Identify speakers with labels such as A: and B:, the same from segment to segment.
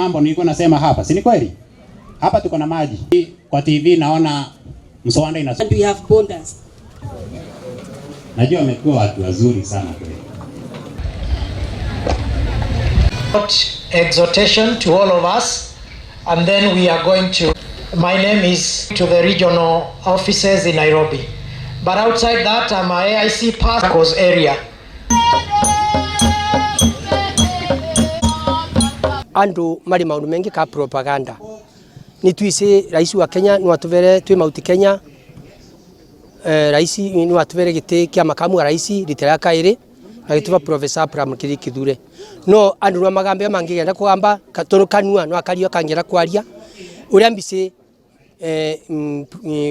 A: mambo nilikuwa nasema hapa, si ni kweli? Hapa tuko na maji. Kwa TV naona Msowanda ina.
B: And we have borders.
A: Najua wamekuwa watu wazuri sana kweli.
C: Exhortation to all of us, and then we are going to, my name is to the regional offices in Nairobi, but outside that I'm a AIC Pascos area.
D: Andu mari maundu mengi ka propaganda ni twise rais wa Kenya ni watuvere twi mauti Kenya. Rais ni watuvere gite kia makamu wa rais litera kaire na gituva Professor Abraham Kithure. No andu no magambe mangigenda kugamba katono kanua no akario kangera kwaria uria mbise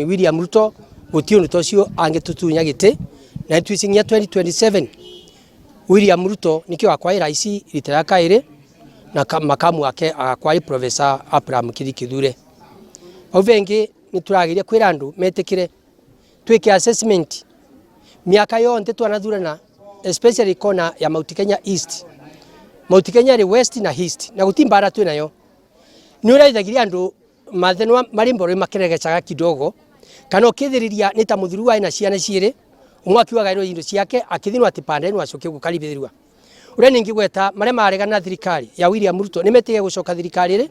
D: William Ruto gutio ntocio angetutunya gite na twisinya 2027 William Ruto nikio akwa rais litera kaire na makamu wake akwari Professor Abraham Kithure. Ovengi nituragiria kwira andu metekire twike assessment miaka yonte twanathurana, especially kona ya Mount Kenya East, Mount Kenya West na East na gutimbara twi nayo ni uraithagiria andu mathenwa mari mbore makeregecaga kidogo kana ukithiriria ni ta muthuru wa ina ciana ciire umwaki wa gairo indo ciake akithinwa ati pande ino acoke gukaribithirwa uria ningi gweta mare maregana thirikari ya William Ruto nimetige gucoka thirikari ri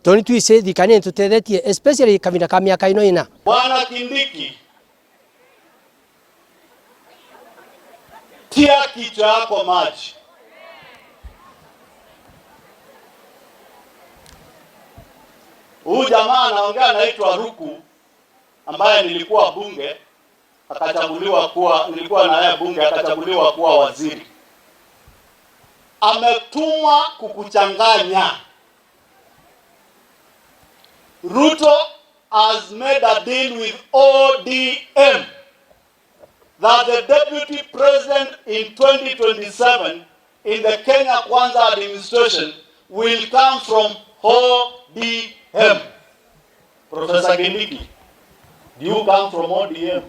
D: toni twise thikane tutethetie especially kavinda ka miaka ino ina.
E: Bwana Kindiki, tia kichwa yako maji. Huyu jamaa anaongea anaitwa Ruku, ambaye nilikuwa bunge akachaguliwa kuwa, nilikuwa na yeye bunge akachaguliwa kuwa waziri. Ametumwa kukuchanganya. Ruto has made a deal with ODM that the deputy president in 2027 in the Kenya Kwanza administration will come from ODM. Professor Kindiki, do you come from ODM?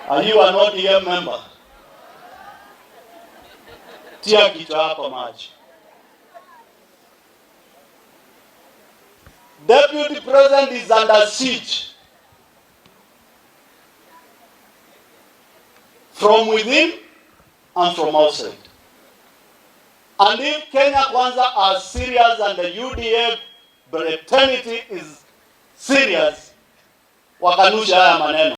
E: Are you an ODM member? Tia kichwa yako maji. Deputy President is under siege from within and from outside. And if Kenya Kwanza are serious and the UDA fraternity is serious, wakanusha haya maneno.